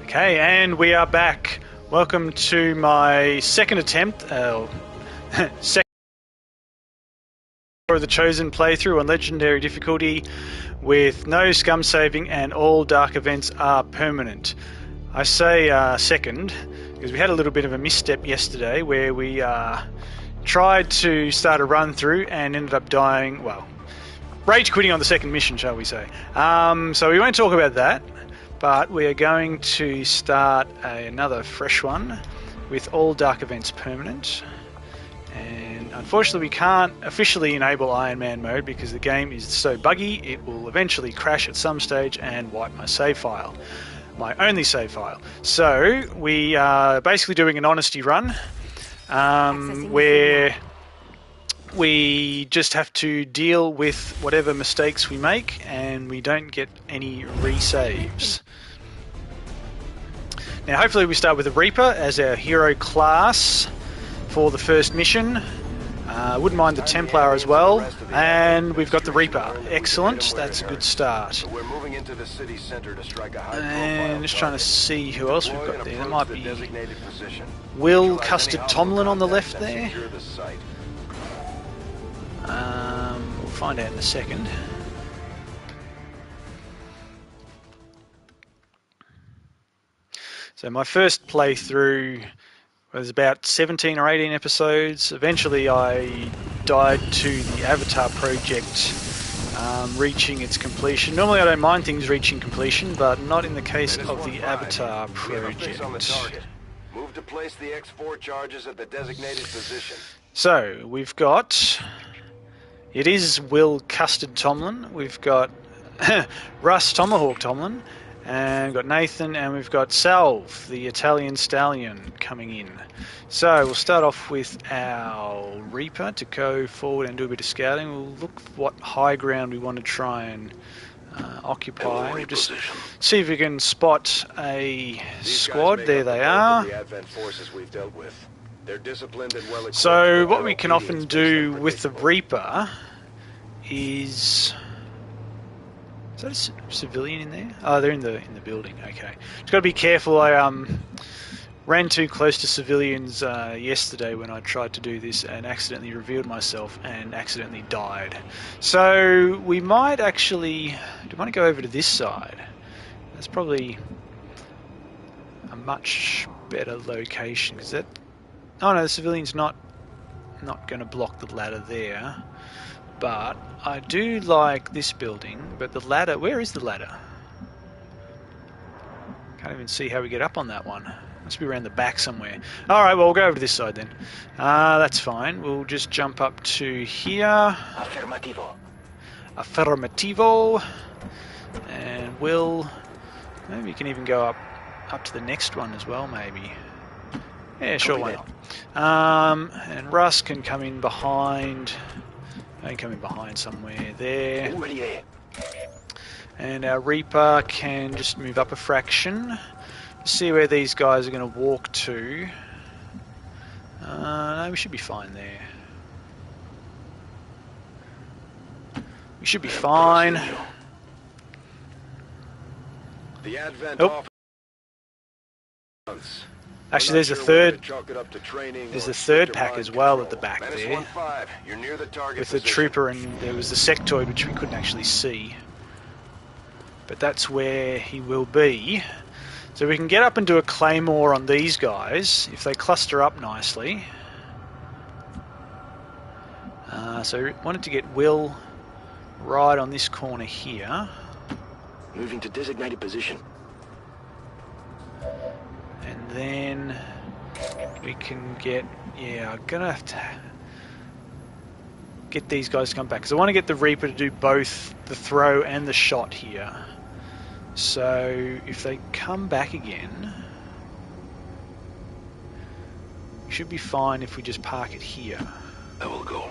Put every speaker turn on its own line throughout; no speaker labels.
Okay, and we are back. Welcome to my second attempt, second of the Chosen playthrough on Legendary difficulty with no scum saving and all dark events are permanent. I say second because we had a little bit of a misstep yesterday where we tried to start a run through and ended up dying, well, rage quitting on the second mission, shall we say. So we won't talk about that. But we are going to start another fresh one with all dark events permanent. And unfortunately we can't officially enable Iron Man mode because the game is so buggy it will eventually crash at some stage and wipe my save file. My only save file. So we are basically doing an honesty run where we just have to deal with whatever mistakes we make and we don't get any resaves. Now hopefully we start with the Reaper as our hero class for the first mission. Wouldn't mind the Templar as well, and we've got the Reaper. Excellent, that's a good start. And just trying to see who else we've got there. There might be Will Custard Tomlin on the left there. We'll find out in a second. So my first playthrough was about 17 or 18 episodes. Eventually I died to the Avatar project reaching its completion. Normally I don't mind things reaching completion, but not in the case of the Avatar project.
Move to place the X4 charges at the designated position.
So we've got... It is Will Custard Tomlin. We've got Russ Tomahawk Tomlin. And we've got Nathan, and we've got Salve, the Italian stallion, coming in. So we'll start off with our Reaper to go forward and do a bit of scouting. We'll look what high ground we want to try and occupy. We'll just see if we can spot a squad. There they are. So what we can often do with the Reaper is... Is that a civilian in there? Oh, they're in the building. Okay, just got to be careful. I ran too close to civilians yesterday when I tried to do this and accidentally revealed myself and accidentally died. So we might actually. Do you want to go over to this side? That's probably a much better location because that. Oh no, the civilian's not going to block the ladder there. But I do like this building, but the ladder, where is the ladder? Can't even see how we get up on that one. Must be around the back somewhere. Alright, well we'll go over to this side then. That's fine. We'll just jump up to here.
Affirmativo.
Affirmativo. And we'll... Maybe we can even go up to the next one as well, maybe. Yeah, sure, why not? And Russ can come in behind... coming behind somewhere there. And our Reaper can just move up a fraction. See where these guys are going to walk to. No, we should be fine there. We should be fine. Oh. Actually, there's a third. There's a third pack as well at the back there, with the trooper, and there was the sectoid which we couldn't actually see. But that's where he will be. So we can get up and do a claymore on these guys if they cluster up nicely. So we wanted to get Will right on this corner here.
Moving to designated position.
And then we can get, yeah, I'm going to have to get these guys to come back. Because I want to get the Reaper to do both the throw and the shot here. So if they come back again, we should be fine if we just park it here.
I will go.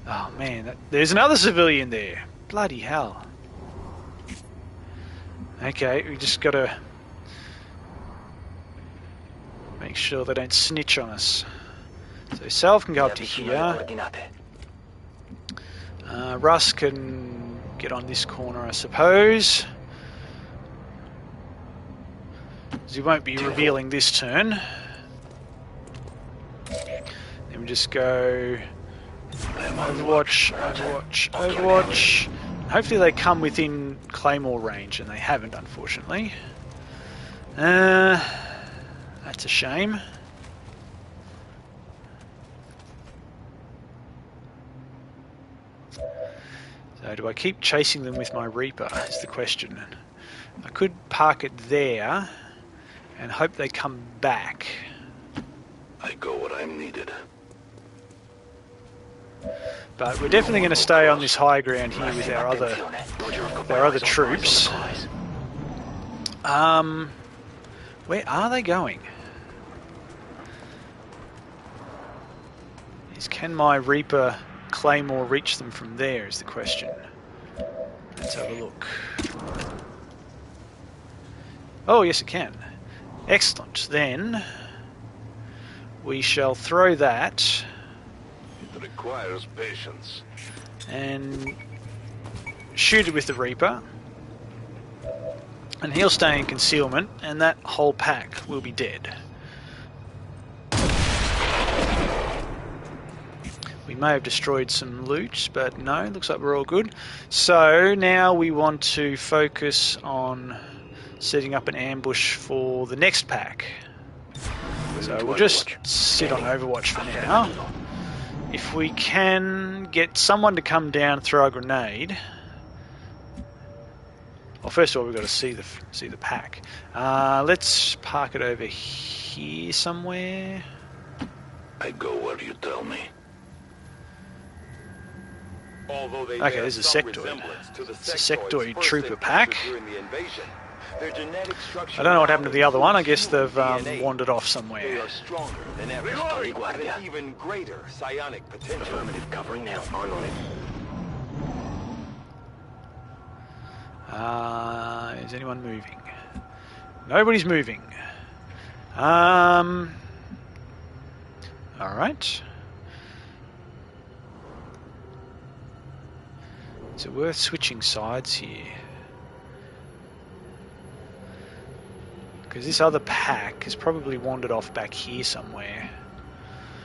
Oh man, there's another civilian there. Bloody hell. Okay, we just gotta make sure they don't snitch on us. So Salve can go up to here. Russ can get on this corner, I suppose. He won't be revealing this turn. Then we just go Overwatch, Overwatch, Overwatch. Hopefully they come within Claymore range, and they haven't, unfortunately. That's a shame. So do I keep chasing them with my Reaper, is the question. I could park it there and hope they come back.
I go when I'm needed.
But we're definitely going to stay on this high ground here with our other troops. Where are they going? Can my Reaper Claymore reach them from there is the question. Let's have a look. Oh yes it can. Excellent. Then we shall throw that.
It requires patience.
And shoot it with the Reaper. And he'll stay in concealment, and that whole pack will be dead. We may have destroyed some loot, but no, looks like we're all good. So now we want to focus on setting up an ambush for the next pack. So we'll just sit on Overwatch for now. If we can get someone to come down, throw a grenade. Well, first of all, we've got to see the pack. Let's park it over here somewhere.
I go where you tell me.
Okay, there's a sectoid. It's a sectoid trooper pack. I don't know what happened to the other one. I guess they've wandered off somewhere.
Even greater psionic potential.
Affirmative, covering now. On it.
Is anyone moving? Nobody's moving. Alright. Is it worth switching sides here? Because this other pack has probably wandered off back here somewhere.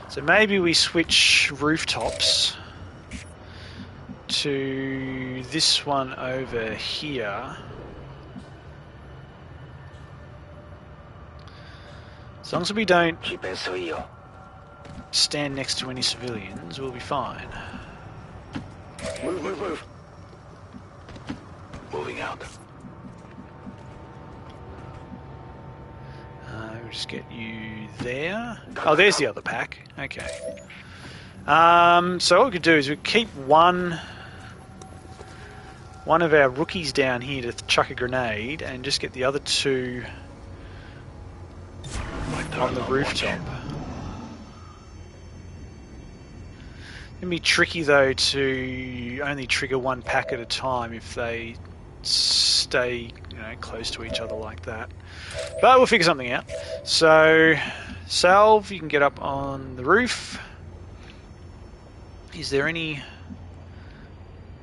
So maybe we switch rooftops to this one over here. As long as we don't stand next to any civilians, we'll be fine.
Move, move, move. Moving out.
We'll just get you there. Oh, there's the other pack. Okay. So what we could do is we keep one of our rookies down here to chuck a grenade, and just get the other two on the rooftop. It'd be tricky though to only trigger one pack at a time if they stay, close to each other like that. But we'll figure something out. So, Salve, you can get up on the roof. Is there any?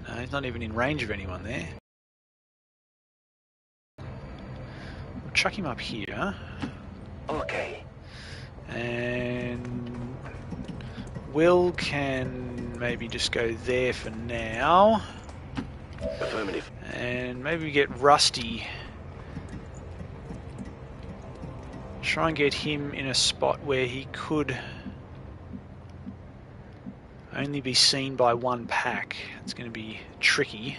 No, he's not even in range of anyone there. We'll chuck him up here.
Okay.
And Will can maybe just go there for now.
Affirmative.
And maybe we get Rusty. Try and get him in a spot where he could only be seen by one pack. It's going to be tricky.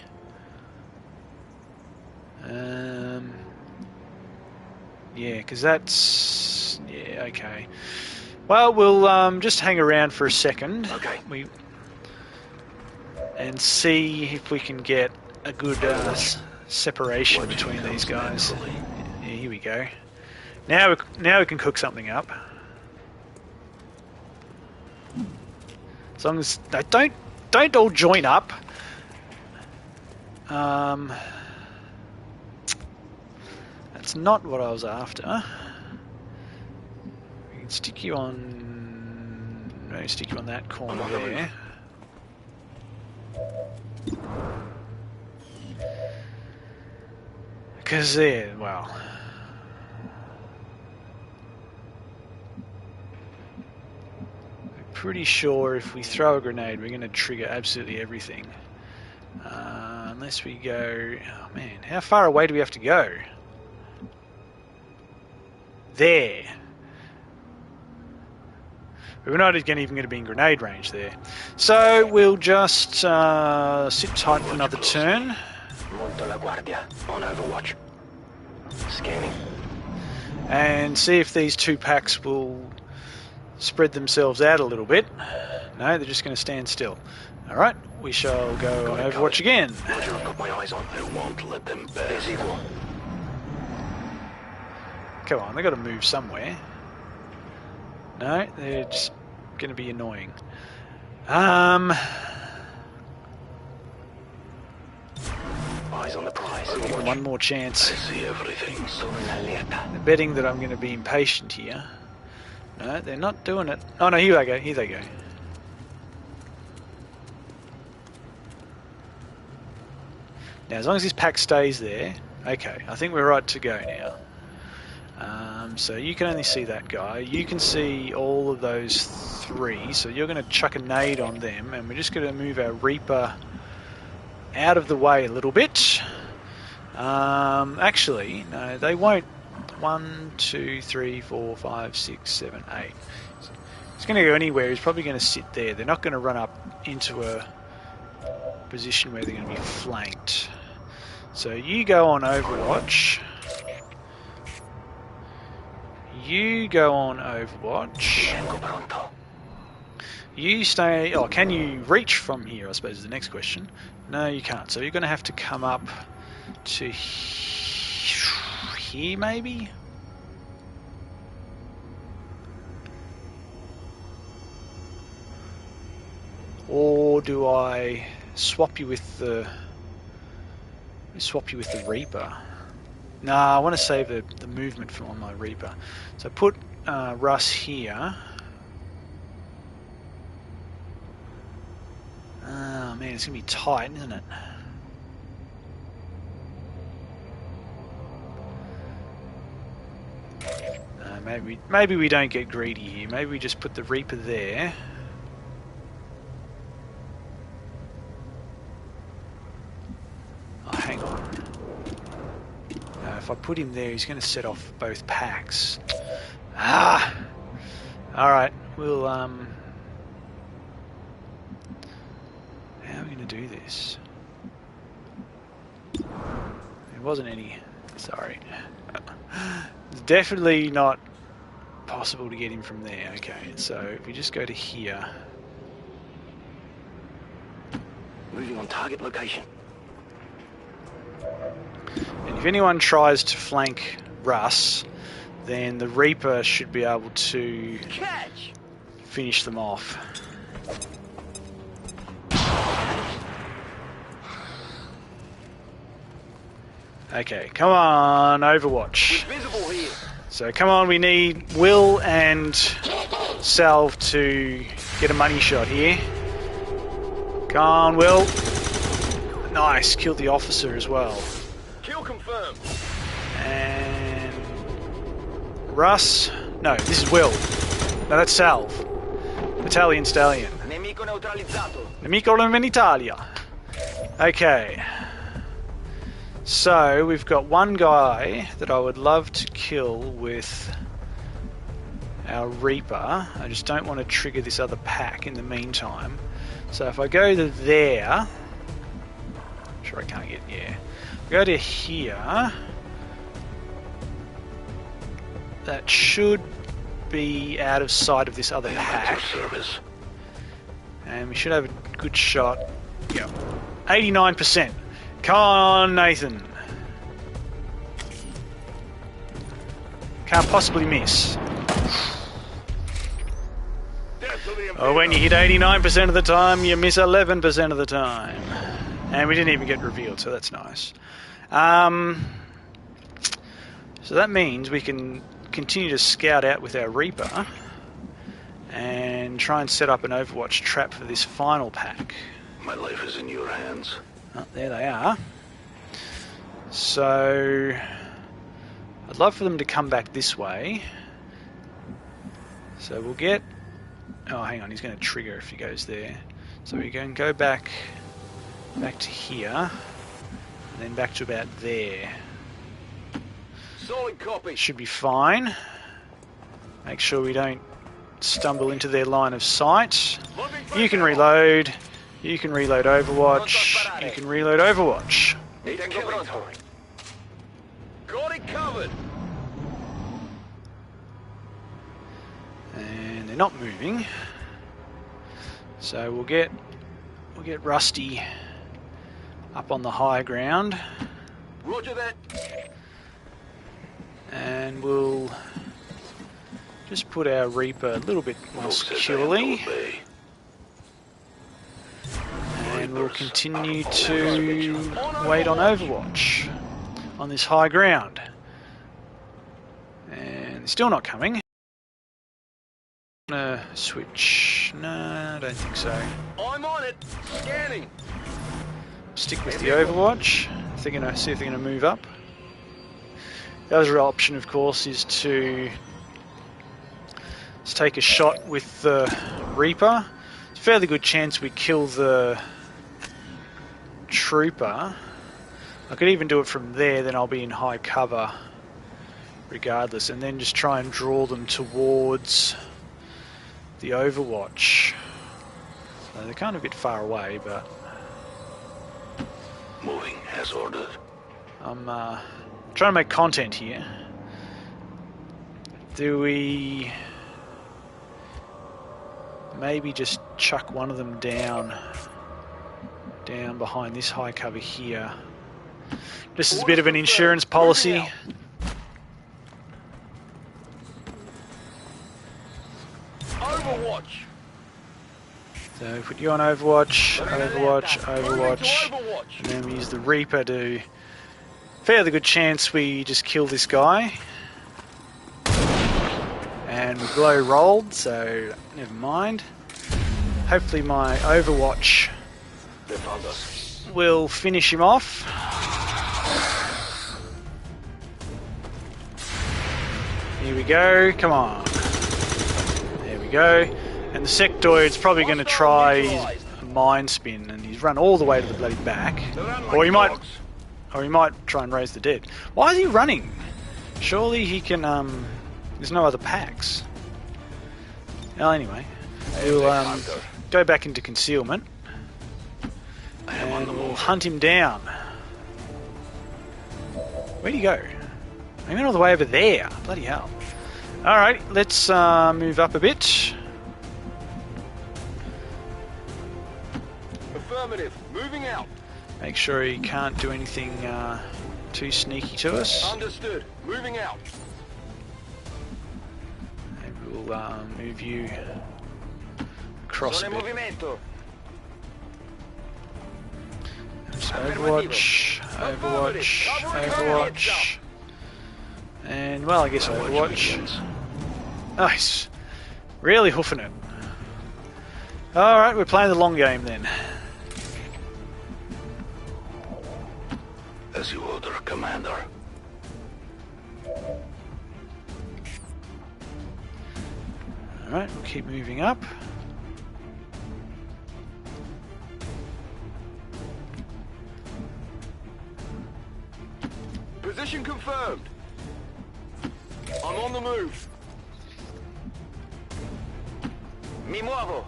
Yeah, because that's... Yeah, okay. Well, we'll just hang around for a second.
Okay.
And see if we can get a good separation between these guys. Yeah, here we go. Now we can cook something up. As long as they don't all join up. That's not what I was after. We can stick you on. Maybe stick you on that corner there. Because they're, well... pretty sure if we throw a grenade, we're going to trigger absolutely everything. Unless we go... Oh man, how far away do we have to go? There. We're not even going to be in grenade range there. So we'll just sit tight for another turn.
Monto la guardia. On overwatch. Scanning.
And see if these two packs will spread themselves out a little bit. No, they're just going to stand still. Alright, we shall go on Overwatch again.
Roger, I've got my eyes on. I won't let them bear.
Come on, they've got to move somewhere. No, they're just going to be annoying.
Eyes on the prize.
Give them one more chance.
I see everything.
They're betting that I'm going to be impatient here. No, they're not doing it. Oh no, here they go, here they go. Now, as long as this pack stays there, okay, I think we're right to go now. So you can only see that guy. You can see all of those three, so you're going to chuck a nade on them, and we're just going to move our Reaper out of the way a little bit. Actually, no, they won't. 1, 2, 3, 4, 5, 6, 7, 8. He's going to go anywhere. He's probably going to sit there. They're not going to run up into a position where they're going to be flanked. So you go on Overwatch. You go on Overwatch. You stay... Oh, can you reach from here, I suppose is the next question. No, you can't. So you're going to have to come up to here, maybe? Or do I swap you with the... swap you with the Reaper? Nah, I want to save the movement from on my Reaper. So put Russ here. Oh man, it's going to be tight, isn't it? Maybe we don't get greedy here. Maybe we just put the Reaper there. Oh, hang on. If I put him there, he's going to set off both packs. Ah! Alright, we'll... How are we going to do this? There wasn't any... Sorry. It's definitely not possible to get him from there. Okay, so if we just go to here...
Moving on target location.
And if anyone tries to flank Russ, then the Reaper should be able to finish them off. Okay, come on, Overwatch. So come on, we need Will and Salve to get a money shot here. Come on, Will. Nice, killed the officer as well.
Kill confirmed.
And Russ. No, this is Will. No, that's Salve. Italian Stallion.
Nemico neutralizzato.
Nemico in Italia. Okay. So we've got one guy that I would love to kill with our Reaper. I just don't want to trigger this other pack in the meantime. So if I go to there, I'm sure I can't get, yeah. Go to here. That should be out of sight of this other pack. And we should have a good shot. Yep. 89%. Come on, Nathan. Can't possibly miss. Oh, when you hit 89% of the time, you miss 11% of the time. And we didn't even get revealed, so that's nice. So that means we can continue to scout out with our Reaper and try and set up an Overwatch trap for this final pack.
My life is in your hands.
Oh, there they are. So I'd love for them to come back this way. So we'll get... Oh, hang on, he's going to trigger if he goes there. So we can go back to here, and then back to about there.
Solid copy.
Should be fine. Make sure we don't stumble into their line of sight. You can reload. You can reload Overwatch. You can reload Overwatch.
Got it covered.
And they're not moving. So we'll get Rusty up on the high ground.
Roger that.
And we'll just put our Reaper a little bit more securely. And we'll continue to wait on Overwatch on this high ground. And they're still not coming. I'm gonna switch. No, I don't think so.
I'm on it. Scanning.
Stick with the Overwatch. If they're gonna see if they're gonna move up. The other option, of course, is to take a shot with the Reaper. It's a fairly good chance we kill the Trooper. I could even do it from there, then I'll be in high cover regardless, and then just try and draw them towards the Overwatch. So they're kind of a bit far away, but
Moving as ordered.
I'm trying to make content here. Do we maybe just chuck one of them down behind this high cover here? This is a bit of an insurance policy.
Overwatch.
So put you on Overwatch, and then we use the Reaper to... Fairly good chance we just kill this guy. And we glow rolled, so never mind. Hopefully my Overwatch
They found us.
will finish him off. Here we go, come on. There we go. And the sectoid's probably going to try his mind spin, and he's run all the way to the bloody back. Or he might try and raise the dead. Why is he running? Surely he can, there's no other packs. Well, anyway, we'll go back into concealment, and we'll hunt him down. Where'd he go? He went all the way over there. Bloody hell. Alright, let's move up a bit.
Affirmative. Moving out.
Make sure he can't do anything too sneaky to us.
Understood. Moving out.
And we'll move you across a bit. Just Overwatch, Overwatch. And, well, I guess Overwatch. Nice. Really hoofing it. Alright, we're playing the long game then.
As you order, Commander.
Alright, we'll keep moving up.
Position confirmed. I'm on the move. Mi muovo.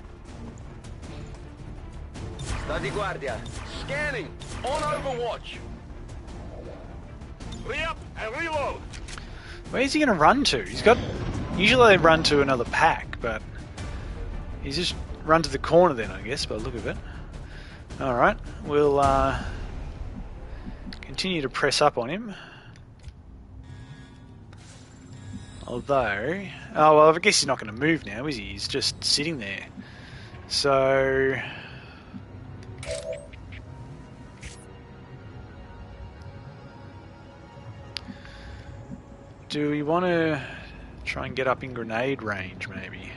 Sta di guardia. Scanning. On Overwatch. Re-up and reload.
Where's he going to run to? He's got... Usually they run to another pack, but... He's just run to the corner then, I guess, by the look of it. Alright, we'll continue to press up on him. Although... Oh, well, I guess he's not going to move now, is he? He's just sitting there. So... Do we want to try and get up in grenade range, maybe?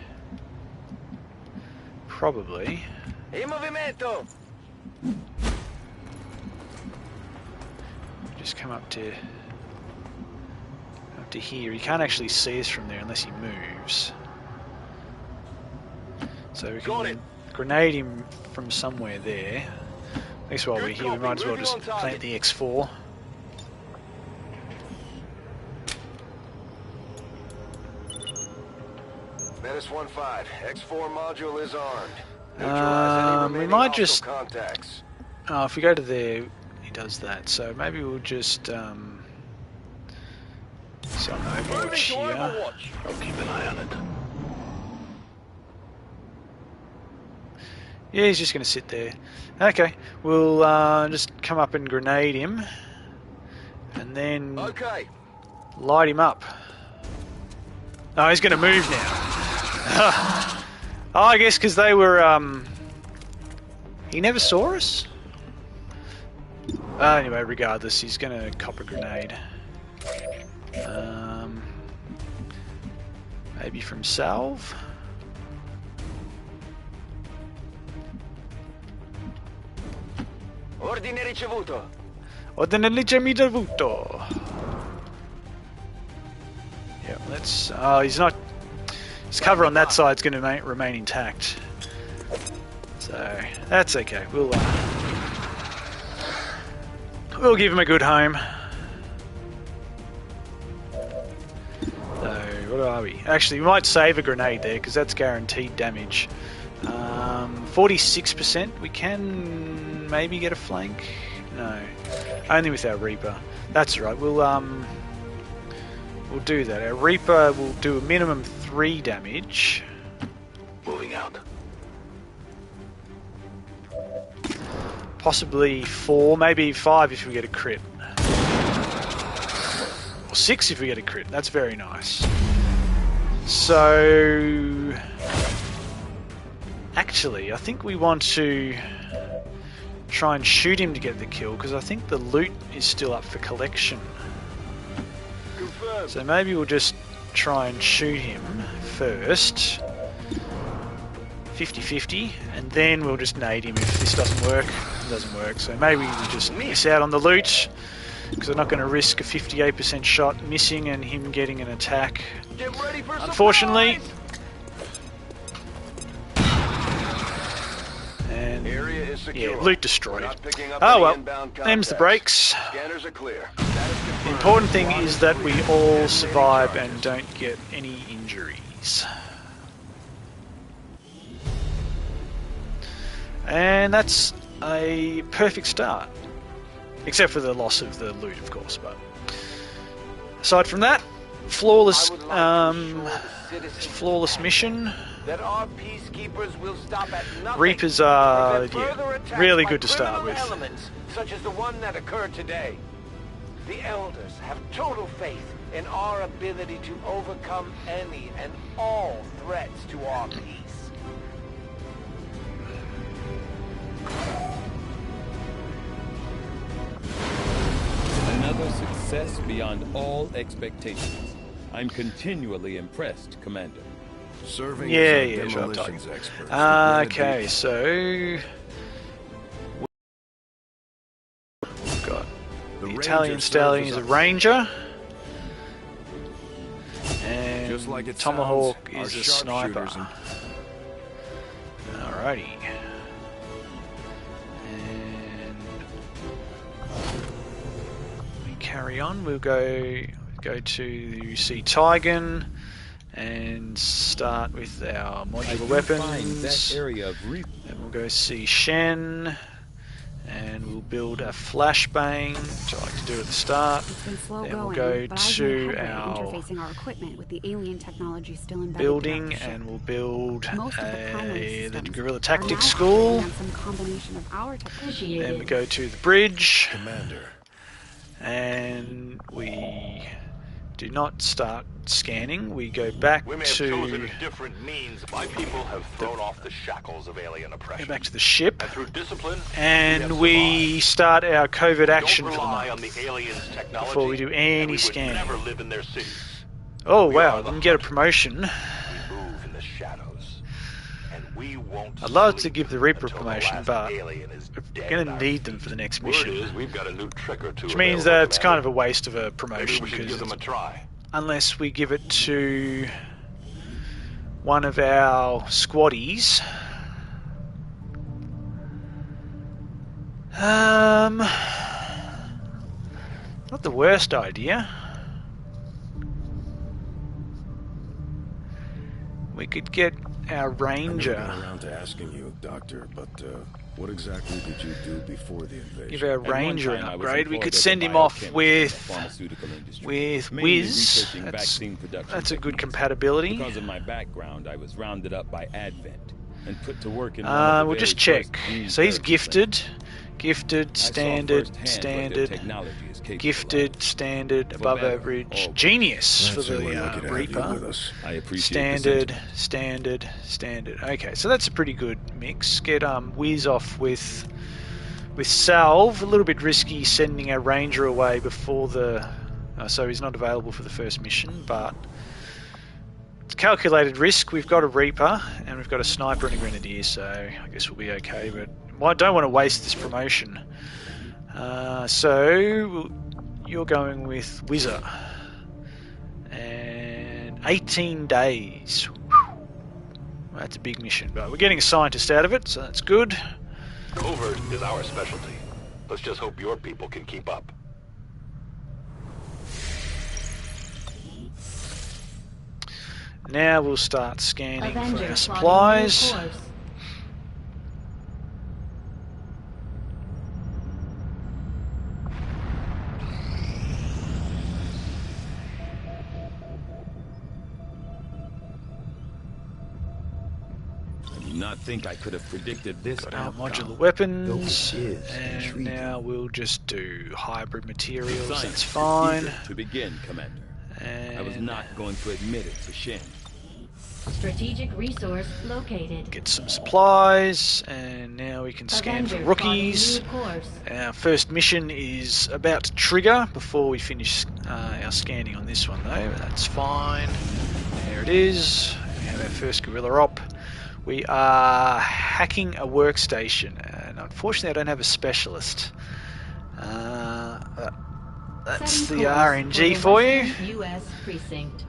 Probably.
In movimento.
Just come up to here. He can't actually see us from there unless he moves. So we can grenade him from somewhere there. I guess while we're here, we might as well just plant the X4.
Menace 1-5, X4 module is armed.
We might just...
contacts.
Oh, if we go to there, he does that. So maybe we'll just... So on Overwatch here.
I'll keep an eye on it.
Yeah, he's just going to sit there. Okay, we'll just come up and grenade him. And then light him up. Oh, he's going to move now. Oh, I guess because they were... He never saw us? Anyway, regardless, he's going to cop a grenade. Maybe from salve?
Ordine ricevuto.
Ordine ricevuto. Yeah, let's... Oh, he's not... His cover on that side's going to remain intact. So, that's okay. We'll give him a good home. So, what are we? Actually, we might save a grenade there, because that's guaranteed damage. 46%. We can maybe get a flank? No. Only with our Reaper. That's right. We'll do that. Our Reaper will do a minimum 3 damage.
Moving out.
Possibly 4, maybe 5 if we get a crit. Or 6 if we get a crit. That's very nice. So... Actually, I think we want to try and shoot him to get the kill, because I think the loot is still up for collection. So maybe we'll just try and shoot him first. 50-50, and then we'll just nade him if this doesn't work. It doesn't work, so maybe we just miss out on the loot, because I'm not going to risk a 58% shot missing and him getting an attack. Unfortunately. And yeah, loot destroyed. Oh well, them's the breaks. The important thing is that we all survive and don't get any injuries. And that's a perfect start. Except for the loss of the loot, of course, but aside from that, flawless mission.
That our peacekeepers will stop at nothing.
Reapers are really good to start with.
Elements, such as the one that occurred today. The elders have total faith in our ability to overcome any and all threats to our peace.
Another success beyond all expectations. I'm continually impressed, Commander.
Serving
yeah,
as
sure,
demolitions expert.
Okay, so we've got the Italian Stallion is a ranger, and
just like it
Tomahawk
sounds,
is a sniper. Alrighty, and we carry on. We'll go to see Tigan. And start with our modular weapons.
That area of
and we'll go see Shen. And we'll build a flashbang, which I like to do at the start.
Then
we'll go to our
interfacing our equipment with the alien technology still embedded
building,
throughout the
and we'll build
the
the Guerrilla Tactics School.
Some combination of our technology.
Then we go to the bridge.
Commander.
And we do not start scanning. We go back
We may have chosen a different means. My people have thrown off the shackles of alien oppression.
go back to the ship,
And through discipline,
and we start our covert action
don't
for the
rely
month
on the aliens' technology,
before we do
and
any
we would
scanning.
never live in their cities.
Oh
We
wow,
are the
we can get a
hunters.
promotion.
We move in the shadows, and We won't
I'd love to
sleep
give the Reaper
until the
promotion,
last
but
alien is
we're
dead
going
at
to
our
need them
feet.
for the next
Word
mission.
is we've got a new trick or two
Which means
available,
that it's kind of
Commander.
a waste of a
Maybe
promotion
we should give them a try.
unless we give it to one of our squaddies. Not the worst idea. We could get our
I never
Ranger.
got around to asking you, Doctor, but what exactly did you do before the invasion?
Give our
At one
Ranger an
time, I was
upgrade. We
employed
could
as a
send him off
biochemist in the
with
pharmaceutical industry, mainly
Wiz.
researching vaccine production
That's a good
techniques.
compatibility.
Because of my background, I was rounded up by Advent and put to work in one of the
We'll
very
just check.
first gene
So he's
therapy
gifted,
clinics. I saw
standard,
firsthand what their
standard,
technology is capable
gifted,
of.
standard,
For
above
better
average,
or
genius for
That's who
the
we're lucky to have you with
Reaper.
us.
I appreciate the
Standard,
sentiment.
standard, standard. Okay, so that's a pretty good mix. Get Wiz off with Salve. A little bit risky sending our Ranger away before the. So he's not available for the first mission, but it's calculated risk. We've got a Reaper and we've got a Sniper and a Grenadier, so I guess we'll be okay. But I don't want to waste this promotion. So you're going with Wizard. And 18 days. Whew. That's a big mission, but we're getting a scientist out of it, so that's good.
Covert is our specialty. Let's just hope your people can keep up.
Now we'll start scanning for our
Avenger
supplies.
plotting new course.
I do not think I could have predicted this
Got our
outcome.
modular weapons,
Though it is
and
intriguing.
now we'll just do hybrid materials.
Science
That's
is
fine.
eager to begin, Commander.
And
I was not going to admit it to Shen.
Strategic resource located.
get some supplies, and now we can scan for
Avenger
rookies.
plotting new course.
Our first mission is about to trigger before we finish our scanning on this one, though. That's fine. There it is. We have our first guerrilla op. We are hacking a workstation, and unfortunately, I don't have a specialist. That's
Setting
the
course
RNG
the
for you.
Western U.S. precinct.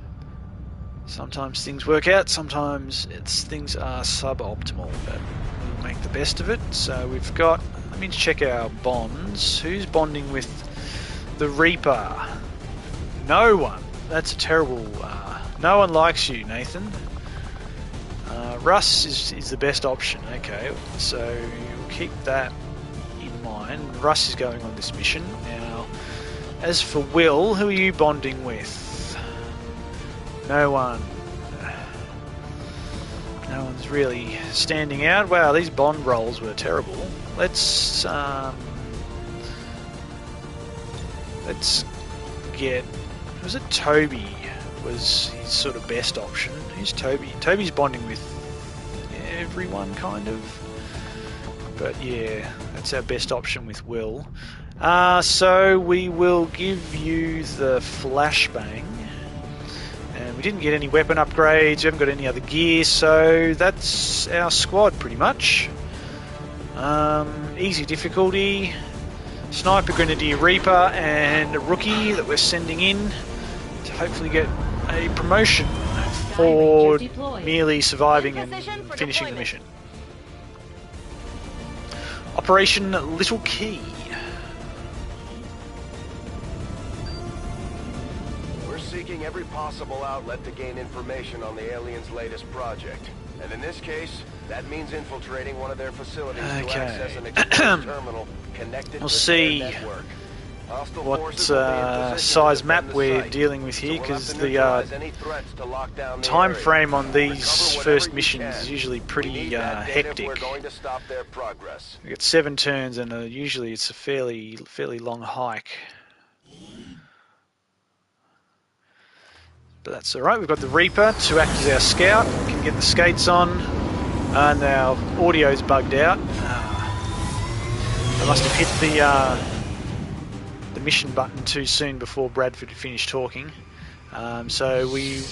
Sometimes things work out, sometimes things are suboptimal, but we'll make the best of it. So we've got, let me check our bonds. Who's bonding with the Reaper? No one. That's a terrible, no one likes you, Nathan. Russ is the best option. Okay, so we'll keep that in mind. Russ is going on this mission. Now, as for Will, who are you bonding with? No one. No one's really standing out. Wow, these bond rolls were terrible. Let's get. Was it Toby? Was his sort of best option? Who's Toby? Toby's bonding with everyone, kind of. But yeah, that's our best option with Will. So we will give you the flashbang. And we didn't get any weapon upgrades, we haven't got any other gear, so that's our squad pretty much. Easy difficulty. Sniper, Grenadier, Reaper, and a rookie that we're sending in to hopefully get a promotion for
Ranger deployed.
merely surviving
In
and
position for
finishing the
deployment.
mission. Operation Little Key.
We're seeking every possible outlet to gain information on the aliens' latest project. And in this case, that means infiltrating one of their facilities to
Okay.
access an exposed terminal connected
We'll
to
see
their network. Hostile
what
forces will be in position
size
to
map
defend the
we're
site,
dealing with
so
here,
we'll have
because
to
the
neutralize any threats to lock down the
time
area.
frame on these
Recover
first
whatever you
missions
can.
is usually
We
pretty
need that data if
hectic.
We're going to stop their progress.
We get 7 turns, and usually it's a fairly long hike. But that's alright, we've got the Reaper to act as our scout. We can get the skates on, and our audio's bugged out. I must have hit the mission button too soon before Bradford finished talking. So we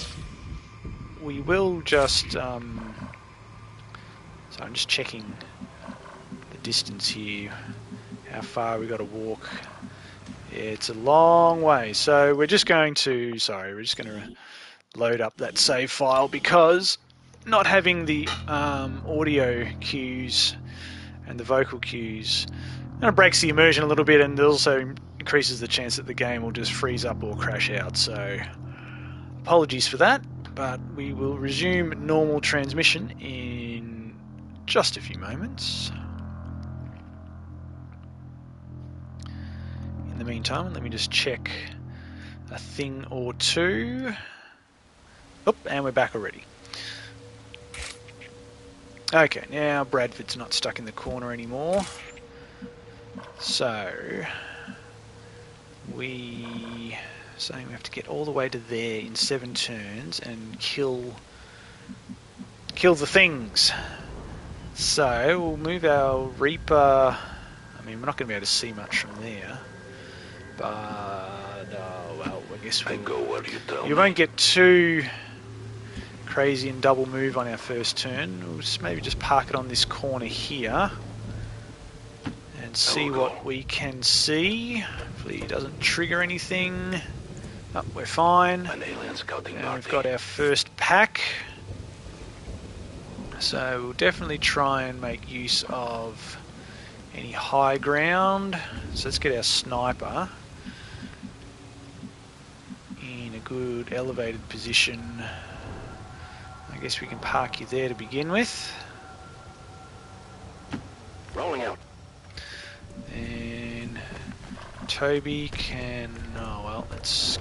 will just So I'm just checking the distance here, how far we got to walk. Yeah, it's a long way. So we're just going to, we're just going to load up that save file, because not having the audio cues and the vocal cues kind of breaks the immersion a little bit, and also increases the chance that the game will just freeze up or crash out. So apologies for that, but we will resume normal transmission in just a few moments. In the meantime, let me just check a thing or two. Oh, and we're back already. Okay, now Bradford's not stuck in the corner anymore. So we saying we have to get all the way to there in 7 turns and kill the things. So we'll move our Reaper. I mean, we're not going to be able to see much from there, but well, I guess
I go where you tell me.
won't get too crazy and double move on our first turn. We'll just maybe just park it on this corner here and see what we can see. Hopefully it doesn't trigger anything. Oh, we're fine.
An alien scouting
And
party.
we've got our first pack. So we'll definitely try and make use of any high ground. So let's get our sniper in a good elevated position. I guess we can park you there to begin with.
Rolling out.
And Toby can, oh well,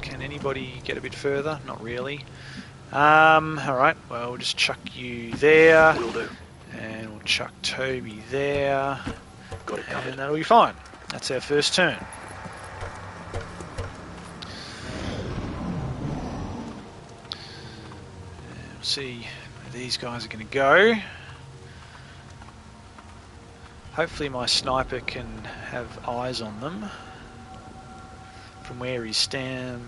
can anybody get a bit further? Not really. Alright, well, we'll just chuck you there.
Will do.
And we'll chuck Toby there.
Got it covered.
And that'll be fine. That's our first turn. We'll see where these guys are going to go. Hopefully my sniper can have eyes on them from where he's standing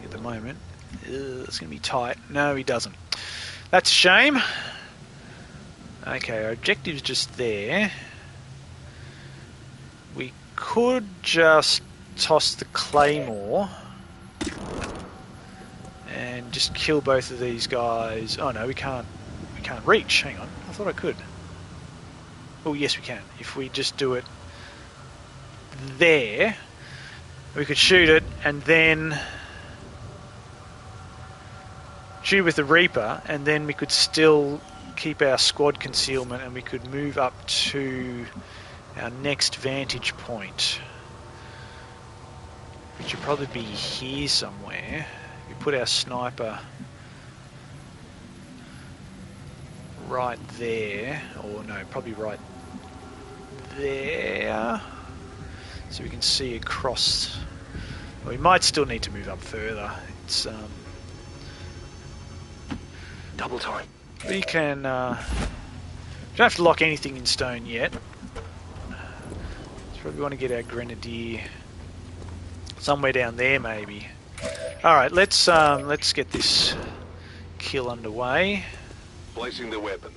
at the moment. It's going to be tight. No, he doesn't. That's a shame. Okay, our objective's just there. We could just toss the claymore and just kill both of these guys. Oh no, we can't reach. Hang on, I thought I could. Oh yes, we can. If we just do it there, we could shoot it and then shoot with the Reaper, and then we could still keep our squad concealment, and we could move up to our next vantage point, which would probably be here somewhere. We put our sniper right there, or no, probably right there, so we can see across. Well, we might still need to move up further. It's
Double time.
we can don't have to lock anything in stone yet. So probably want to get our grenadier somewhere down there, maybe. All right, let's get this kill underway.
Placing the weapon.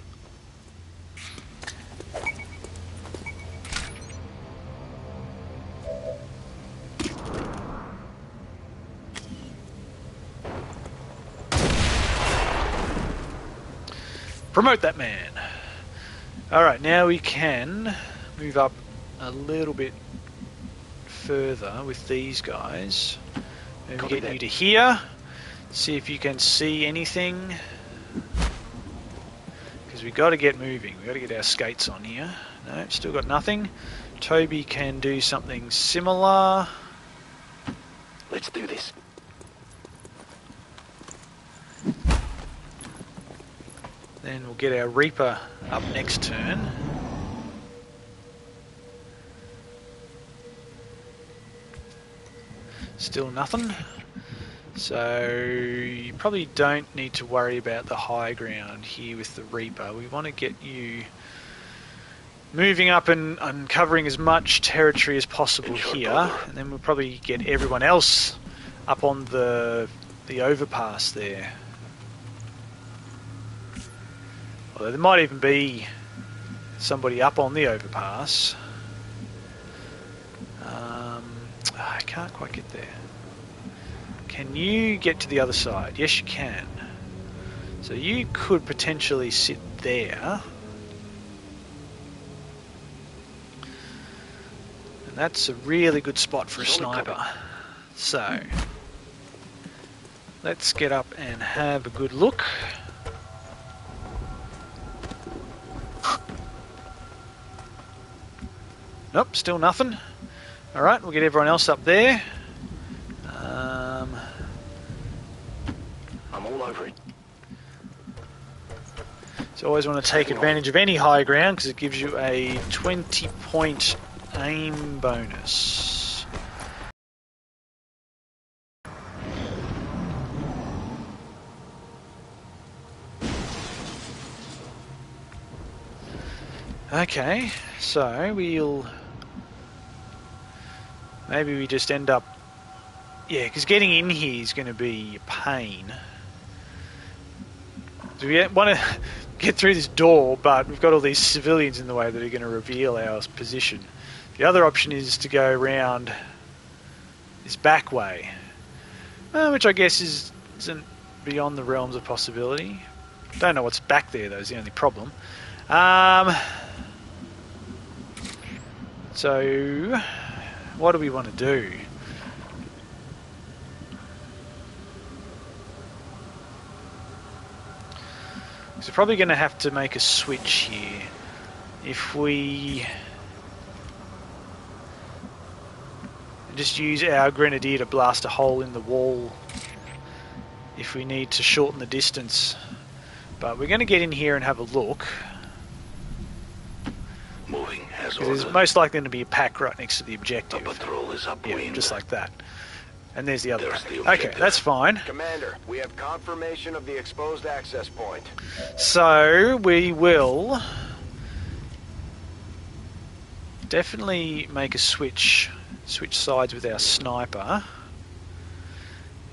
Promote that man. Alright, now we can move up a little bit further with these guys. Maybe
Copy
get
that.
you to here. See if you can see anything. Because we've got to get moving. We've got to get our skates on here. No, still got nothing. Toby can do something similar.
Let's do this.
Then we'll get our Reaper up next turn. Still nothing. So you probably don't need to worry about the high ground here with the Reaper. We want to get you moving up and covering as much territory as possible here, and then we'll probably get everyone else up on the overpass there. Although there might even be somebody up on the overpass. I can't quite get there. Can you get to the other side? Yes, you can. So you could potentially sit there. And that's a really good spot for a sniper. So, let's get up and have a good look. Nope, still nothing. Alright, we'll get everyone else up there.
I'm all over it.
So always want to take advantage of any high ground because it gives you a 20-point aim bonus. Okay, so we'll... maybe we just end up... yeah, because getting in here is going to be a pain. So we want to get through this door, but we've got all these civilians in the way that are going to reveal our position. The other option is to go around this back way, which I guess isn't beyond the realms of possibility. Don't know what's back there, though, is the only problem. So, what do we want to do? So we're probably going to have to make a switch here. If we just use our grenadier to blast a hole in the wall if we need to shorten the distance. But we're going to get in here and have a look.
Moving as
Because there's
ordered.
most likely going to be a pack right next to the
The
objective.
patrol is upwind.
Yeah, just like that. And there's the other
There's
pack.
the
Okay,
objective.
that's fine.
Commander, we have confirmation of the exposed access point.
So we will definitely make a switch sides with our sniper,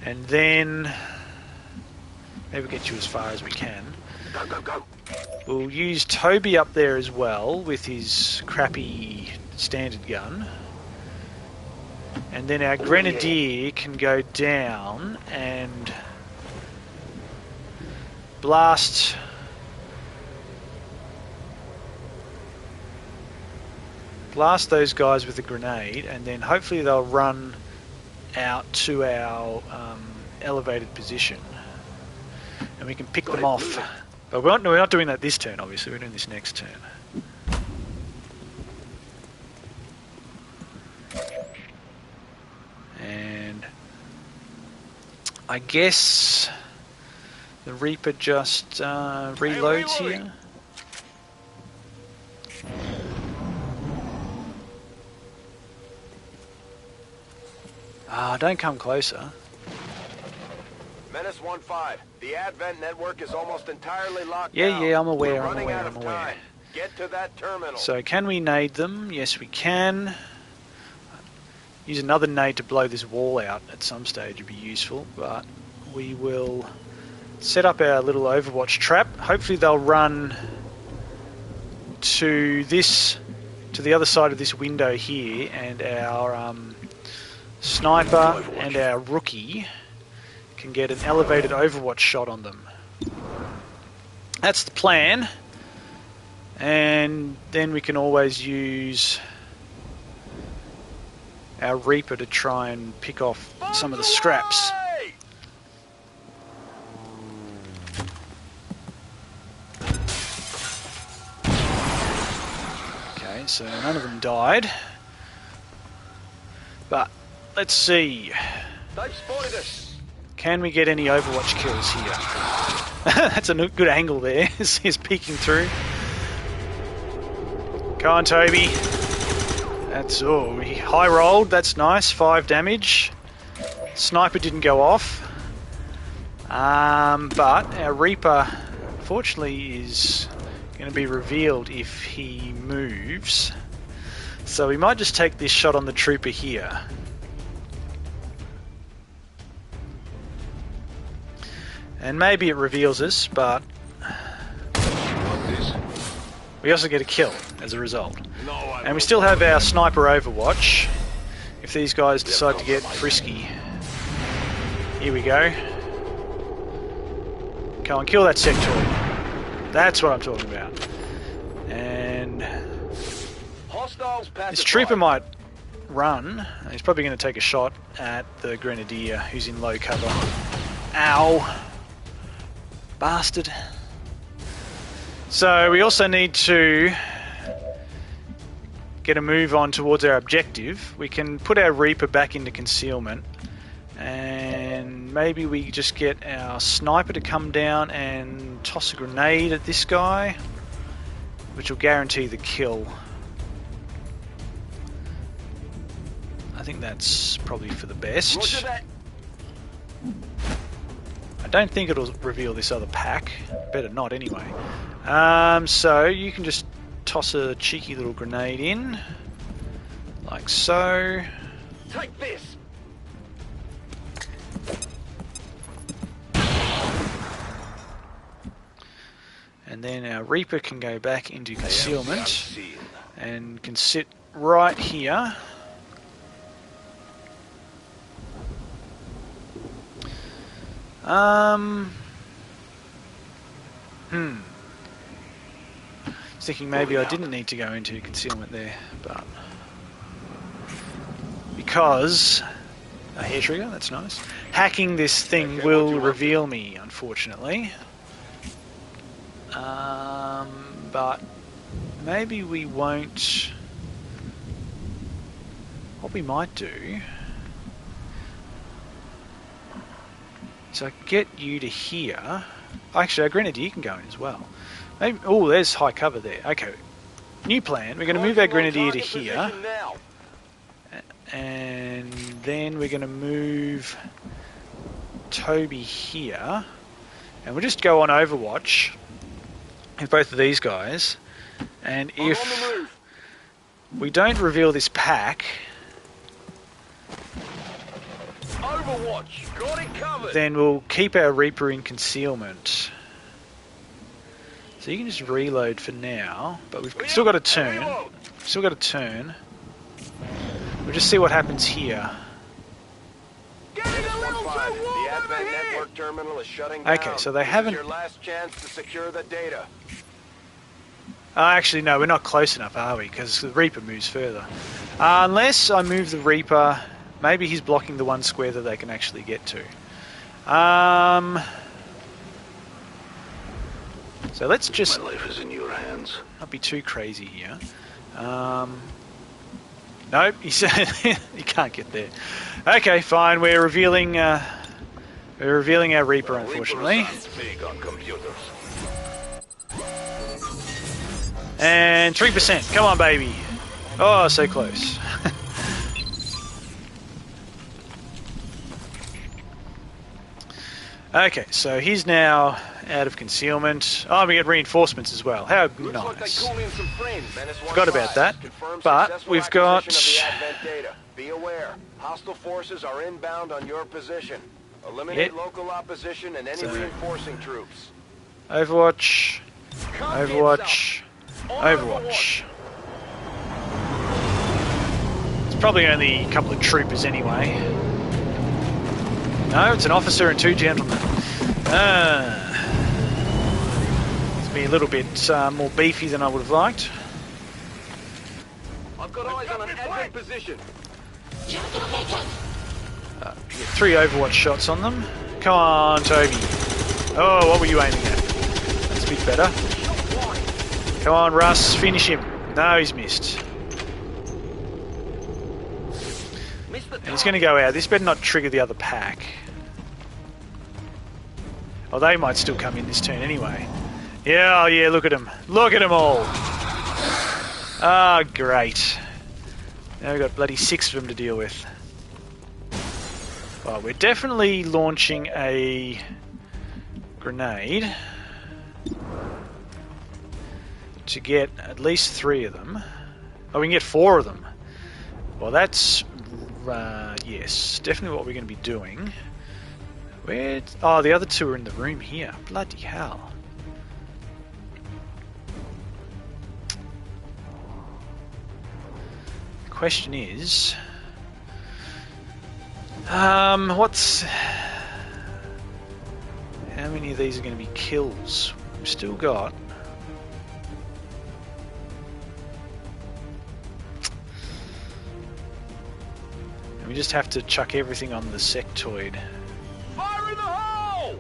and then maybe get you as far as we can.
Go, go, go.
We'll use Toby up there as well with his crappy standard gun, and then our grenadier can go down and blast those guys with a grenade, and then hopefully they'll run out to our elevated position and we can pick them off. But we're not doing that this turn, obviously. We're doing this next turn. And I guess the Reaper just reloads here. Ah, don't come closer.
Menace 1-5, the Advent network is almost entirely locked
Yeah,
down.
yeah, I'm aware,
We're
I'm
running
aware,
out
I'm
of
aware.
time. Get to that terminal.
So can we nade them? Yes, we can. Use another nade to blow this wall out at some stage would be useful, but we will set up our little Overwatch trap. Hopefully they'll run to the other side of this window here, and our sniper and our rookie can get an elevated Overwatch shot on them. That's the plan. And then we can always use our Reaper to try and pick off some of the scraps. Okay, so none of them died. But let's see.
They've spotted us.
Can we get any Overwatch kills here? That's a good angle there. He's peeking through. Go on, Toby. That's, oh, he high rolled. That's nice. 5 damage. Sniper didn't go off. But our Reaper, fortunately, is going to be revealed if he moves. So we might just take this shot on the trooper here. And maybe it reveals us, but We also get a kill as a result.
No, I
And we still have our sniper overwatch if these guys decide to get frisky. Here we go. Come on, kill that sectoid. That's what I'm talking about. And
Hostiles pacified.
this trooper might run. He's probably going to take a shot at the grenadier who's in low cover. Ow! Bastard. So we also need to get a move on towards our objective. We can put our Reaper back into concealment, and maybe we just get our sniper to come down and toss a grenade at this guy, which will guarantee the kill. I think that's probably for the best.
Roger that.
I don't think it'll reveal this other pack. Better not anyway. So you can just toss a cheeky little grenade in, like so.
Take this.
And then our Reaper can go back into concealment and can sit right here. I was thinking maybe I didn't need to go into concealment there, but because a hair trigger, that's nice. Hacking this thing will reveal me, unfortunately. But maybe we won't. What we might do is I get you to here. Actually, our grenadier can go in as well. Maybe, oh, there's high cover there. Okay, new plan. We're going to move our grenadier to here, and then we're going to move Toby here, and we'll just go on Overwatch with both of these guys. And if we don't reveal this pack,
Overwatch, got it covered.
then we'll keep our Reaper in concealment. So you can just reload for now, but we've still got a turn. Still got a turn. We'll just see what happens here.
Getting a little too warm
The
over
Advent
here.
network terminal is shutting down.
Okay, so they
This is
haven't.
your last chance to secure the data.
Actually, no, we're not close enough, are we? Because the Reaper moves further. Unless I move the Reaper, maybe he's blocking the one square that they can actually get to. So let's just
My life is in your hands.
not be too crazy here. Nope, he said he can't get there. Okay, fine. We're revealing our Reaper, unfortunately.
Big on computers.
And 3%. Come on, baby. Oh, so close. Okay, so he's now out of concealment. Oh, we get reinforcements as well. How
Looks like they
nice.
cooled in some frames. Menace
Forgot about
1-5.
that.
Confirmed
But
successful
we've got.
acquisition of the Advent data. Be aware, hostile forces are inbound on your position. Eliminate
Yep.
local opposition and any
So-
reinforcing troops.
Overwatch.
Come get
Overwatch.
some. On
Overwatch. It's probably only a couple of troopers anyway. No, it's an officer and two gentlemen. It's been a little bit more beefy than I would have liked.
I've got eyes on an Advent position.
You get 3 Overwatch shots on them. Come on, Toby. Oh, what were you aiming at? That's a bit better. Come on, Russ, finish him. No, he's missed. And he's going to go out. This better not trigger the other pack. Oh, they might still come in this turn anyway. Yeah, oh yeah, look at them. Look at them all. Ah, great. Now we've got bloody 6 of them to deal with. Well, we're definitely launching a grenade to get at least 3 of them. Oh, we can get 4 of them. Well, that's... yes, definitely what we're going to be doing. Where? Oh, the other 2 are in the room here. Bloody hell. question is, what's... How many of these are going to be kills? We've still got... And we just have to chuck everything on the sectoid.
Fire in the hole!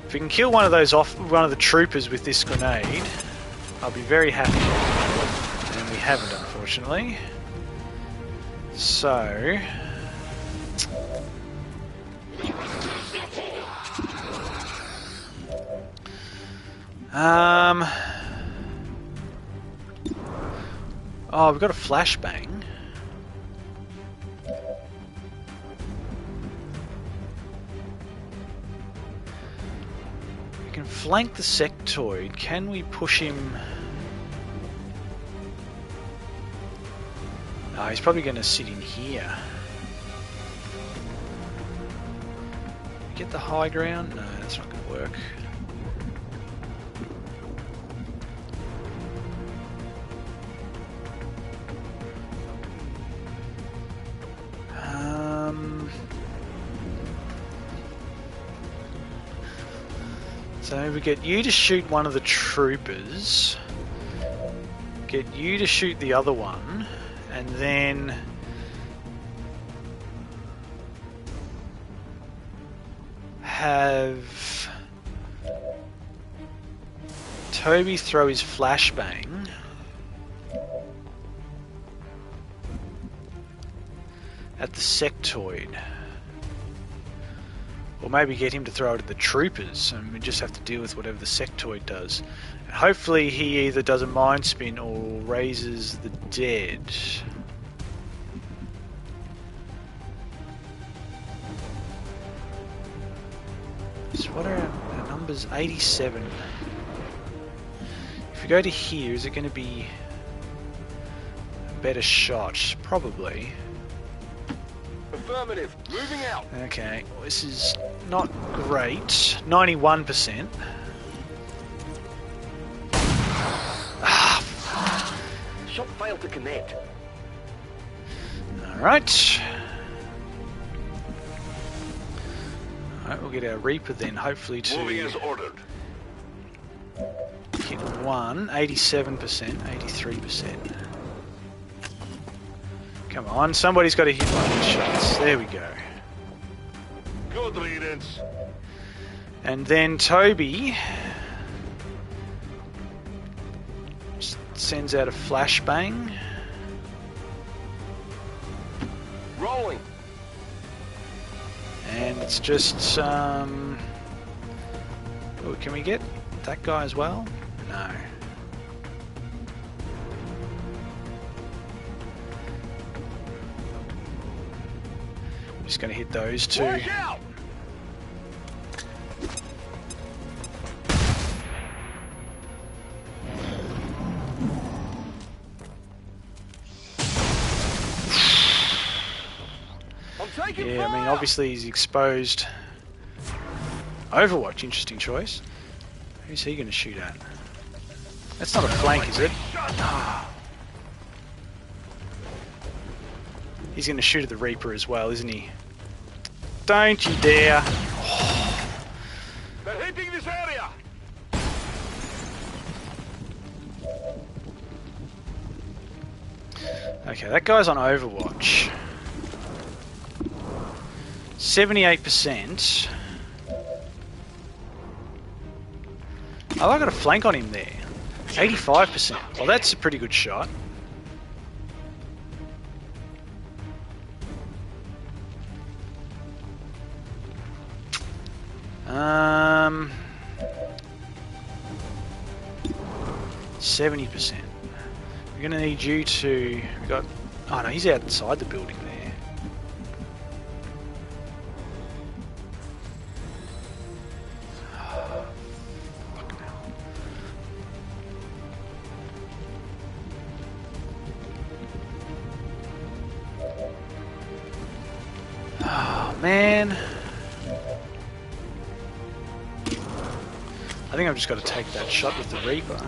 If we can kill one of those one of the troopers with this grenade, I'll be very happy. And we haven't, unfortunately. So... Oh, we've got a flashbang. We can flank the sectoid. Can we push him? Oh, he's probably going to sit in here. Get the high ground? No, that's not going to work. So we get you to shoot one of the troopers, get you to shoot the other one, and then have Toby throw his flashbang at the sectoid. Or maybe get him to throw it at the troopers, and we just have to deal with whatever the sectoid does. And hopefully he either does a mind spin or raises the dead. So what are our numbers? 87. If we go to here, is it going to be a better shot? Probably.
Affirmative. Moving out.
Okay, well, this is not great. 91%.
Shot failed to connect.
Alright. Alright, we'll get our Reaper then, hopefully to
Moving as ordered.
hit 1. 87%, 83%. Come on, somebody's got to hit one of these shots. There we go.
Good riddance.
And then Toby sends out a flashbang.
Rolling.
And it's just... oh, can we get that guy as well? No. I'm just going to hit those two.
Watch out!
Yeah, I mean, obviously he's exposed. Overwatch, interesting choice. Who's he going to shoot at? That's not a flank, is it? Oh. He's going to shoot at the Reaper as well, isn't he? Don't you dare! Oh.
They're hitting this area.
Okay, that guy's on Overwatch. 78%. Oh, I got a flank on him there. 85%. Well, that's a pretty good shot. Um, 70%. We're gonna need you to. We got. Oh no, he's outside the building there. Oh man. I think I've just got to take that shot with the Reaper.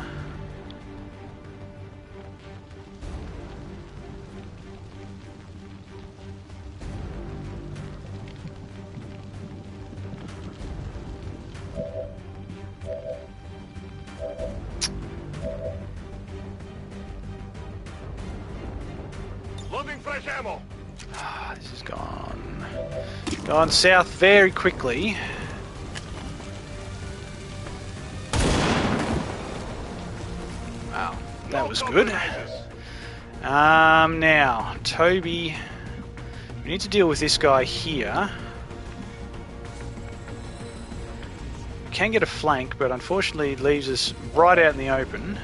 fresh ammo.
This has gone south very quickly. Wow, that was good. Now, Toby, we need to deal with this guy here. We can get a flank, but unfortunately it leaves us right out in the open.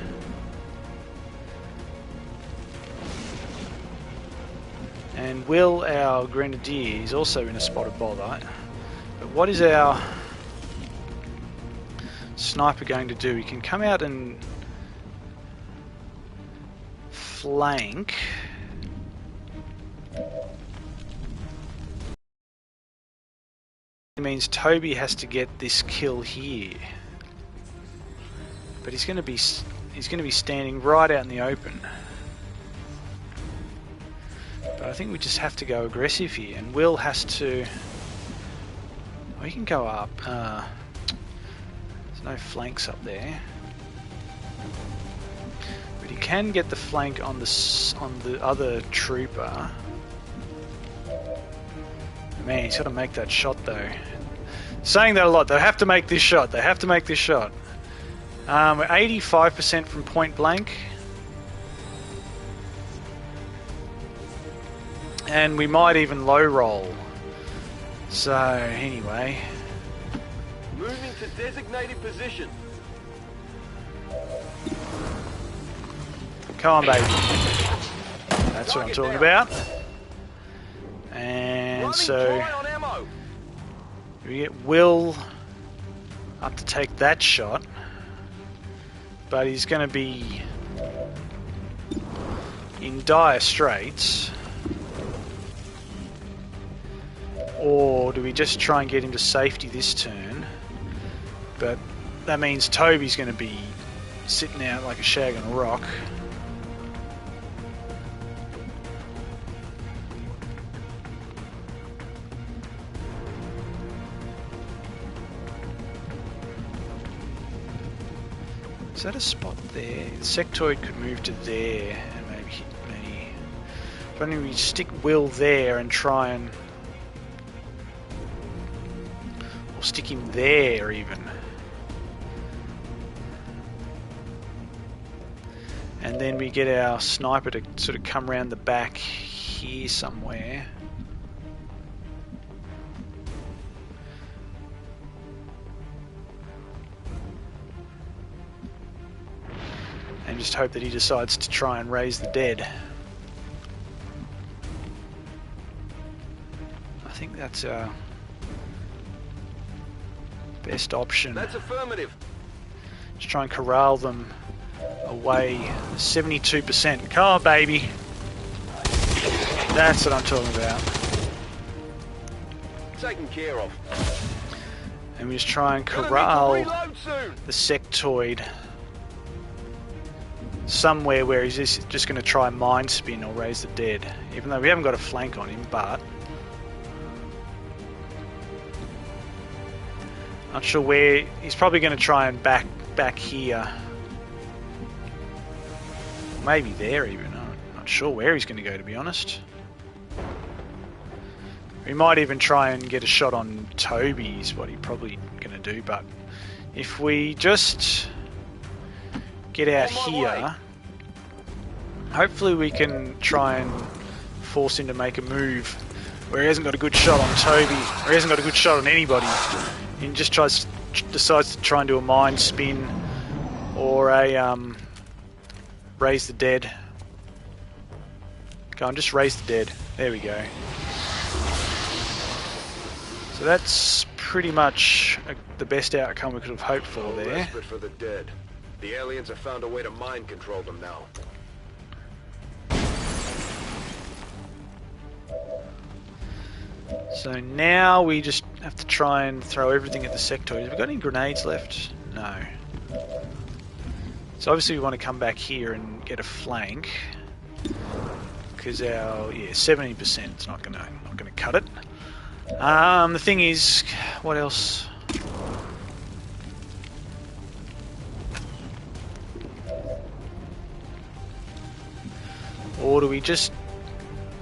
And Will, our Grenadier, is also in a spot of bother. But what is our sniper going to do? He can come out and flank. It means Toby has to get this kill here. But he's going to be standing right out in the open. But I think we just have to go aggressive here, and Will has to... Oh, he can go up. There's no flanks up there. But he can get the flank on the other trooper. Man, he's got to make that shot though. Saying that a lot, they have to make this shot. They have to make this shot. We're 85% from point blank. And we might even low roll. So, anyway.
Moving to designated position.
Come on, baby. That's what I'm talking about. And so we get Will up to take that shot, but he's going to be in dire straits. Or do we just try and get him to safety this turn? But that means Toby's going to be sitting out like a shag on a rock. Is that a spot there? The sectoid could move to there and maybe hit me. If only we stick Will there and try and... Or stick him there even. And then we get our sniper to sort of come around the back here somewhere. And just hope that he decides to try and raise the dead. I think that's our best option.
That's affirmative.
Just try and corral them away. 72%. Come on, baby. That's what I'm talking about.
Taken care of.
And we just try and corral the sectoid somewhere where he's just going to try mind spin or raise the dead, even though we haven't got a flank on him. But not sure where. He's probably going to try and back here, maybe there even. I'm not sure where he's going to go, to be honest. We might even try and get a shot on Toby is what he's probably going to do. But if we just get out here, hopefully we can try and force him to make a move where he hasn't got a good shot on Toby, or he hasn't got a good shot on anybody. He just decides to try and do a mind spin or a raise the dead. Go on, just raise the dead. There we go. So that's pretty much the best outcome we could have hoped for there.
Respite for the dead. The aliens have found a way to mind control them now.
So now we just have to try and throw everything at the sectoid. Have we got any grenades left? No. So obviously we want to come back here and get a flank, because our 70% is not gonna cut it. The thing is, what else? Or do we just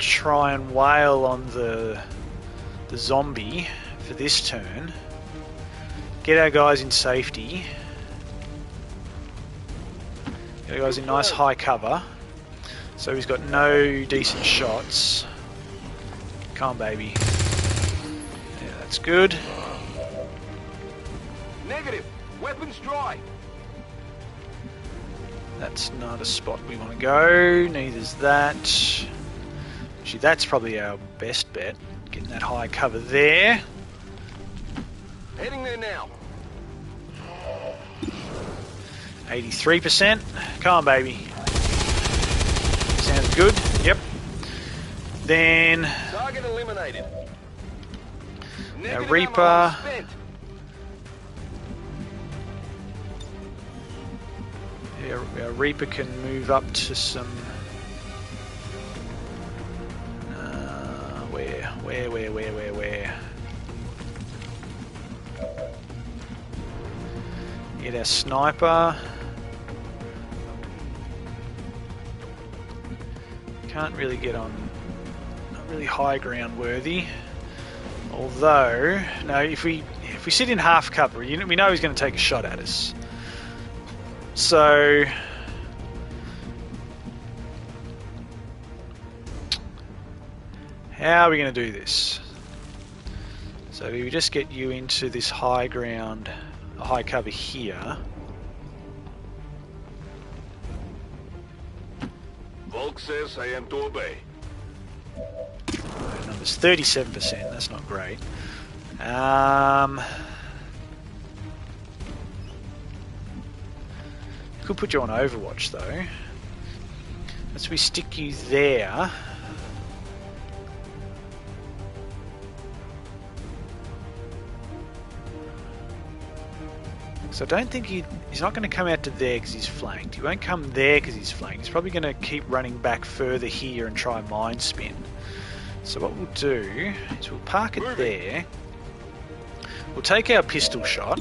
try and wail on the zombie for this turn. Get our guys in safety. Get our guys in nice high cover. So he's got no decent shots. Come on, baby. Yeah, that's good.
Negative. Weapons dry.
That's not a spot we want to go. Neither's that. Actually, that's probably our best bet. Getting that high cover there.
Heading there now.
83%. Come on, baby. Sounds good. Yep. Then
Target eliminated.
our
Negative
Reaper.
ammo spent.
Our Reaper can move up to some. Where? Get our sniper. Can't really get on. Not really high ground worthy. Although, no, if we sit in half cover, we know he's going to take a shot at us. So how are we going to do this? So we just get you into this high ground, high cover here.
Volk says I am to obey.
Numbers 37%. That's not great. Could put you on Overwatch though. As we stick you there. So I don't think he's not going to come out to there because he's flanked. He won't come there because he's flanked. He's probably going to keep running back further here and try mind spin. So what we'll do is we'll park it there. We'll take our pistol shot.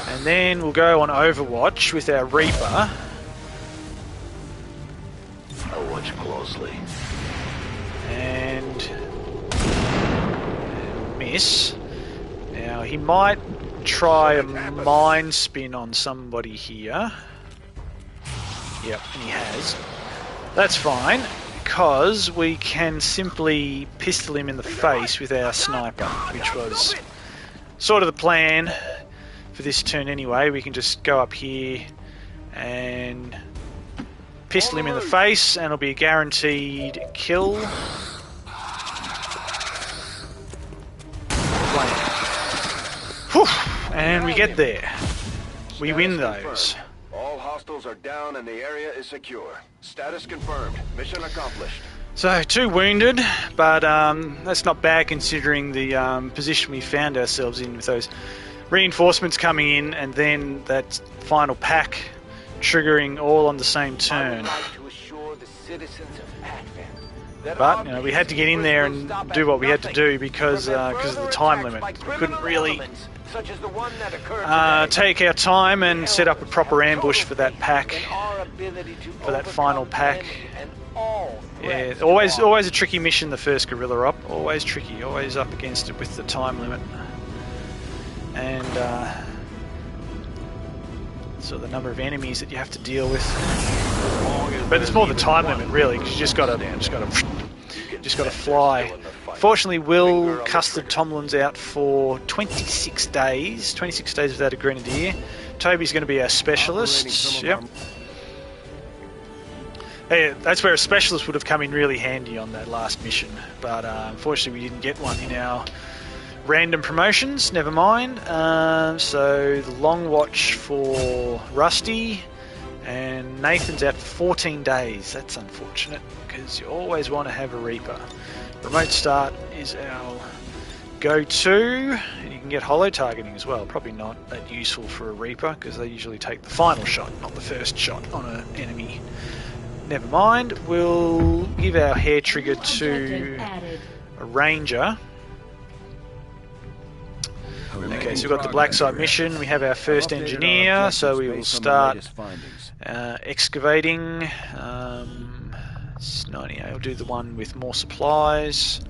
And then we'll go on Overwatch with our Reaper.
I'll watch closely.
And miss. Now he might try a mind spin on somebody here. Yep, and he has. That's fine, because we can simply pistol him in the face with our sniper, which was sort of the plan for this turn anyway. We can just go up here and pistol him in the face, and it'll be a guaranteed kill. Whew, and we get there. We win those.
All hostiles are down and the area is secure. Status confirmed. Mission accomplished.
So 2 wounded, but that's not bad considering the position we found ourselves in with those reinforcements coming in and then that final pack triggering all on the same turn. But you know, we had to get in there and do what we had to do because of the time limit. We couldn't really take our time and set up a proper ambush for that pack, for that final pack. Yeah, always a tricky mission, the first guerrilla op. Always tricky, always up against it with the time limit. And so the number of enemies that you have to deal with. But it's more the time limit really, because you just gotta fly. Fortunately, Will custard Tomlin's out for 26 days. 26 days without a grenadier. Toby's going to be our specialist. Yep. Hey, that's where a specialist would have come in really handy on that last mission. But unfortunately, we didn't get one in our random promotions. Never mind. So the long watch for Rusty. And Nathan's out for 14 days. That's unfortunate because you always want to have a Reaper. Remote start is our go-to, and you can get holo targeting as well. Probably not that useful for a Reaper because they usually take the final shot, not the first shot on an enemy. Never mind, we'll give our hair trigger to a Ranger. Okay, so we've got the black site mission. We have our first engineer, so we will start excavating. 98 will do the one with more supplies.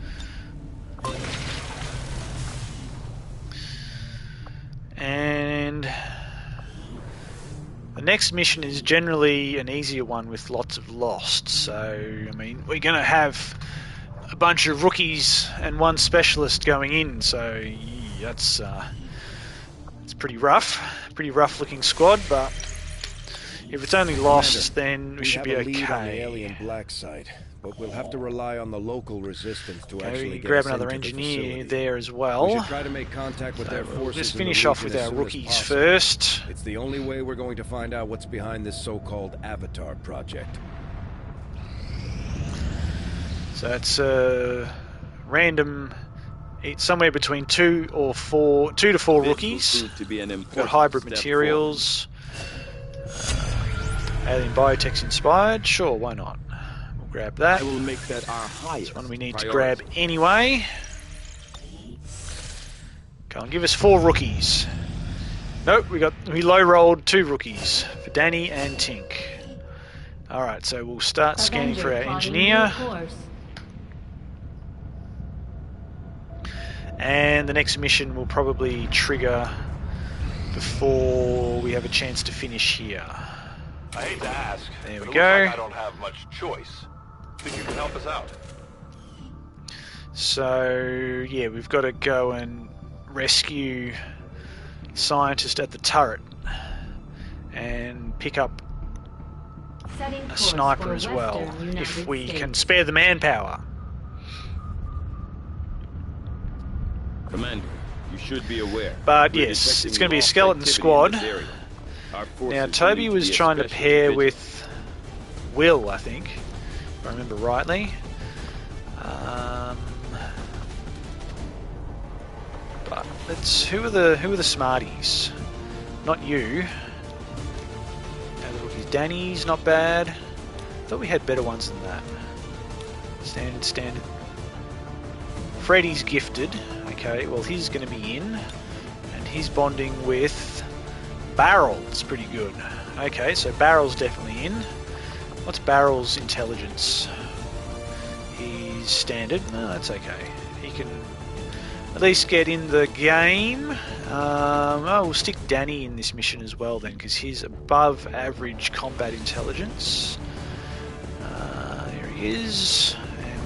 And the next mission is generally an easier one with lots of lost. So, I mean, we're going to have a bunch of rookies and one specialist going in. So, yeah, that's it's pretty rough looking squad. But if it's only lost, then we should be
okay. We have a lead on the
okay.
alien black site, but we'll have to rely on the local resistance to
Okay,
actually
we
get
grab
us
another
into the
engineer
facility.
there as
We
well.
should try to make contact with their
So we'll
forces.
just
in the
finish off with
region
our
as soon as
rookies
possible.
first.
It's the only way we're going to find out what's behind this so-called Avatar project.
So it's random. It's somewhere between 2 to 4 rookies.
To be an
We've got hybrid materials. Alien biotech's inspired. Sure, why not? We'll grab that.
I will make that our highest
It's one we need to
priority.
grab anyway. Come on, give us 4 rookies. Nope, we low rolled 2 rookies for Danny and Tink. Alright, so we'll start scanning for our engineer. And the next mission will probably trigger before we have a chance to finish here.
I hate to ask,
There we
but it looks
go.
like I don't have much choice. Think you can help us out?
So, yeah, we've got to go and rescue scientist at the turret and pick up a sniper as well, if we can spare the manpower.
Commander, you should be aware.
But
we're
yes,
detecting
it's going to be a
lost
skeleton
activity
squad.
in this area. Our forces
Now,
will
Toby
need to
was
be
trying to
especially
pair
vigilant.
with Will, I think, if I remember rightly. But who are the smarties? Not you. Now the rookies. Danny's not bad. Thought we had better ones than that. Standard. Freddy's gifted. Okay, well he's going to be in, and he's bonding with Barrel's pretty good. Okay, so Barrel's definitely in. What's Barrel's intelligence? He's standard. No, that's okay. He can at least get in the game. Oh, we'll stick Danny in this mission as well then, because he's above average combat intelligence. There he is. And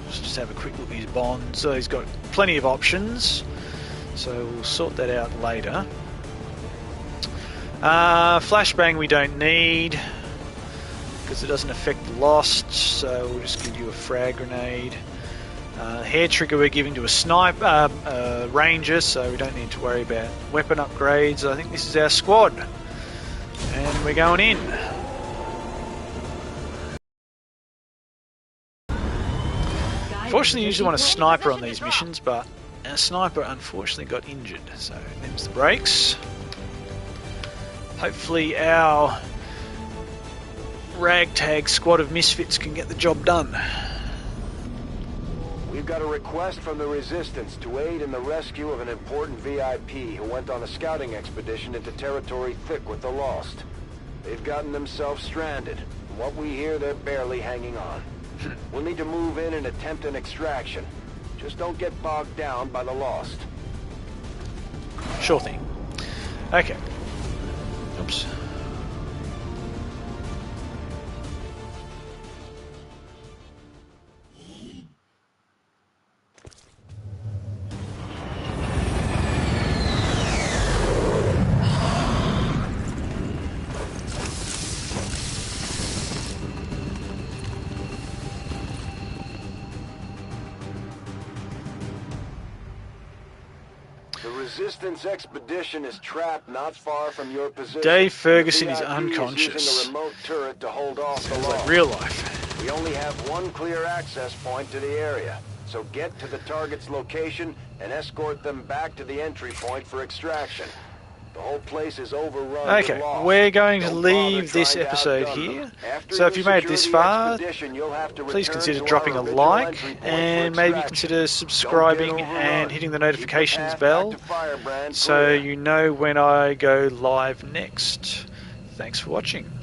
let's just have a quick look at his bonds. So he's got plenty of options. So we'll sort that out later. Flashbang we don't need, because it doesn't affect the lost, so we'll just give you a frag grenade. Hair trigger we're giving to a sniper, ranger, so we don't need to worry about weapon upgrades. I think this is our squad, and we're going in. Unfortunately, you usually want a sniper on these missions, but our sniper unfortunately got injured, so them's the breaks. Hopefully our ragtag squad of misfits can get the job done.
We've got a request from the Resistance to aid in the rescue of an important VIP who went on a scouting expedition into territory thick with the Lost. They've gotten themselves stranded. From what we hear, they're barely hanging on. We'll need to move in and attempt an extraction. Just don't get bogged down by the Lost.
Sure thing. Okay. Oops.
The Resistance expedition is trapped not far from your position.
Dave Ferguson is
The VIP
unconscious.
using a remote turret to hold off the
Sounds
Lost.
like real life.
We only have one clear access point to the area, so get to the target's location and escort them back to the entry point for extraction. The whole place is overrun.
Okay, we're going to leave this episode here. So if you made it this far, please consider dropping a like and maybe consider subscribing and hitting the notifications bell so you know when I go live next. Thanks for watching.